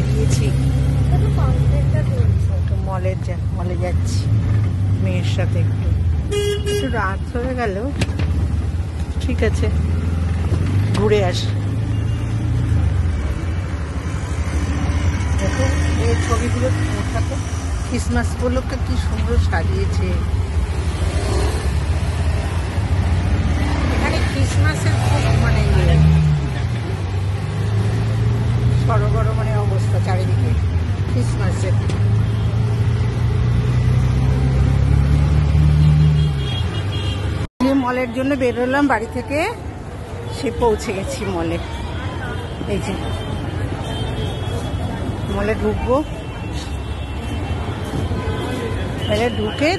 বেরিয়েছি মলে যাচ্ছি মেয়ের সাথে। একটু একটু রাত হয়ে গেল, ঠিক আছে ঘুরে আসি। দেখো এই ছবিগুলো থাকে, ক্রিসমাস উপলক্ষে কি সুন্দর সাজিয়েছে। এখানে ক্রিসমাসের খুব মানে সড়গড় মানে অবস্থা চারিদিকে ক্রিসমাসের। মলের জন্য বেরোলাম বাড়ি থেকে, সে পৌঁছে গেছি মলে। এই যে মলে ঢুকবো, মলে ঢুকে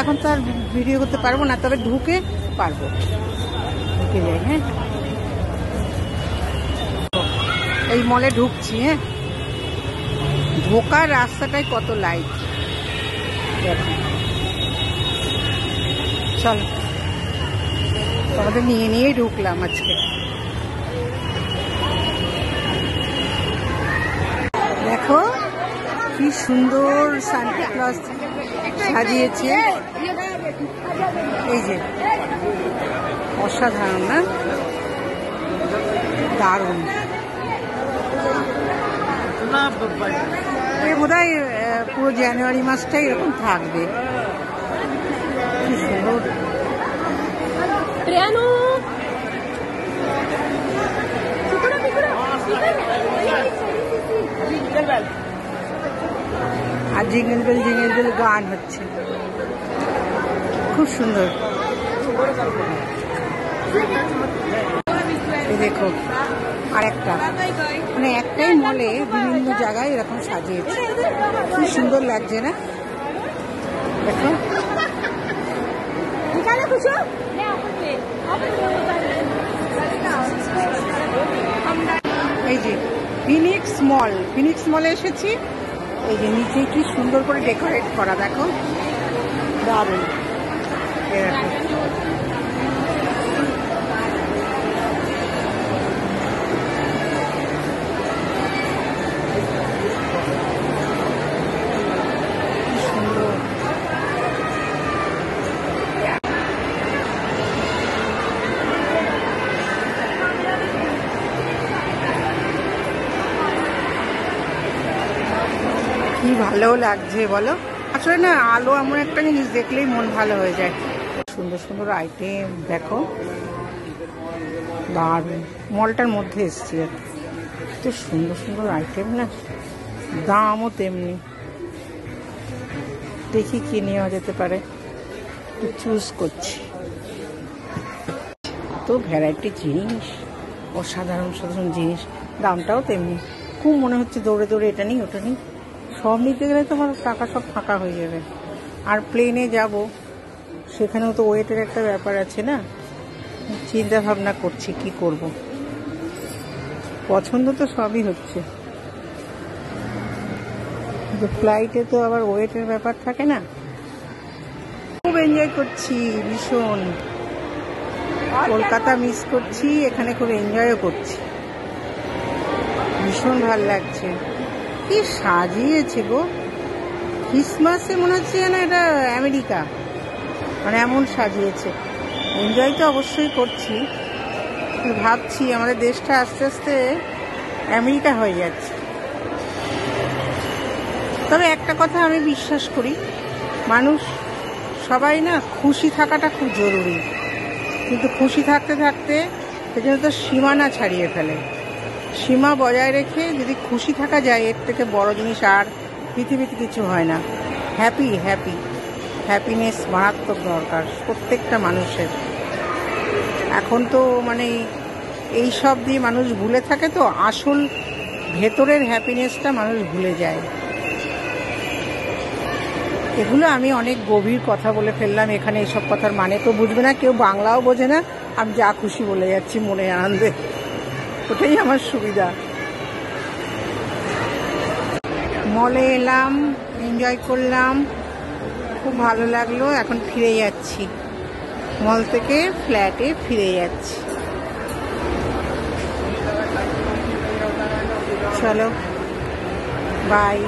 এখন তো আর ভিডিও করতে পারবো না, তবে ঢুকে পারবো, ঢুকে যাই। হ্যাঁ এই মলে ঢুকছি। হ্যাঁ ঢোকার রাস্তাটাই কত লাইট দেখো। চলো তোমাদের নিয়েই ঢুকলাম আজকে। দেখো কি সুন্দর সান্টা ক্লজ সাজিয়েছে, এই যে অসাধারণ না, দারুণ। বোধহয় পুরো জানুয়ারি মাসটাই এরকম থাকবে, কি সুন্দর। আর জিঙ্গল বেল গান হচ্ছে, খুব সুন্দর। দেখো আর একটা মানে একটাই মলে বিভিন্ন জায়গায় এরকম সাজিয়েছে, খুব সুন্দর লাগছে না? দেখো এই যে ফিনিক্স মলে এসেছি। এই যে নিচে কি সুন্দর করে ডেকোরেট করা, দেখো দারুণ। কি ভালো লাগছে বলো। আসলে না আলো এমন একটা জিনিস দেখলেই মন ভালো হয়ে যায়। সুন্দর সুন্দর আইটেম দেখো, দারুণ। মলটার মধ্যে এসছি, এত সুন্দর সুন্দর আইটেম না, দামও তেমনি। দেখি কি নেওয়া যেতে পারে, চুজ করছি। এত ভ্যারাইটি জিনিস, অসাধারণ সাধারণ জিনিস, দামটাও তেমনি। খুব মনে হচ্ছে দৌড়ে দৌড়ে এটা নিই ওটা নিই, সব নিতে গেলে তো আমার টাকা সব ফাঁকা হয়ে যাবে। আর প্লেনে যাব, সেখানেও তো ওয়েটের একটা ব্যাপার আছে না, চিন্তা ভাবনা করছি কি করব। পছন্দ তো সবই হচ্ছে, কিন্তু ফ্লাইটে তো আবার ওয়েটের ব্যাপার থাকে না। খুব এনজয় করছি ভীষণ, কলকাতা মিস করছি, এখানে খুব এনজয়ও করছি, ভীষণ ভাল লাগছে। কি সাজিয়েছে গো, ক্রিসমাসে মনে হচ্ছে যেন এটা আমেরিকা, মানে এমন সাজিয়েছে। এনজয় তো অবশ্যই করছি, ভাবছি আমাদের দেশটা আস্তে আস্তে আমেরিকা হয়ে যাচ্ছে। তবে একটা কথা আমি বিশ্বাস করি, মানুষ সবাই না খুশি থাকাটা খুব জরুরি, কিন্তু খুশি থাকতে থাকতে সেজন্য তো সীমানা ছাড়িয়ে ফেলে। সীমা বজায় রেখে যদি খুশি থাকা যায়, এর থেকে বড় জিনিস আর পৃথিবীতে কিছু হয় না। হ্যাপিনেস মারাত্মক দরকার প্রত্যেকটা মানুষের। এখন তো মানে এই সব দিয়ে মানুষ ভুলে থাকে, তো আসল ভেতরের হ্যাপিনেসটা মানুষ ভুলে যায়। এগুলো আমি অনেক গভীর কথা বলে ফেললাম এখানে, এইসব কথার মানে কেউ বুঝবে না, কেউ বাংলাও বোঝে না, আমি যা খুশি বলে যাচ্ছি মনে আনন্দে, ওটাই আমার সুবিধা। মলে এলাম, এনজয় করলাম, খুব ভালো লাগলো। এখন ফিরে যাচ্ছি, মল থেকে ফ্ল্যাটে ফিরে যাচ্ছি। চলো বাই।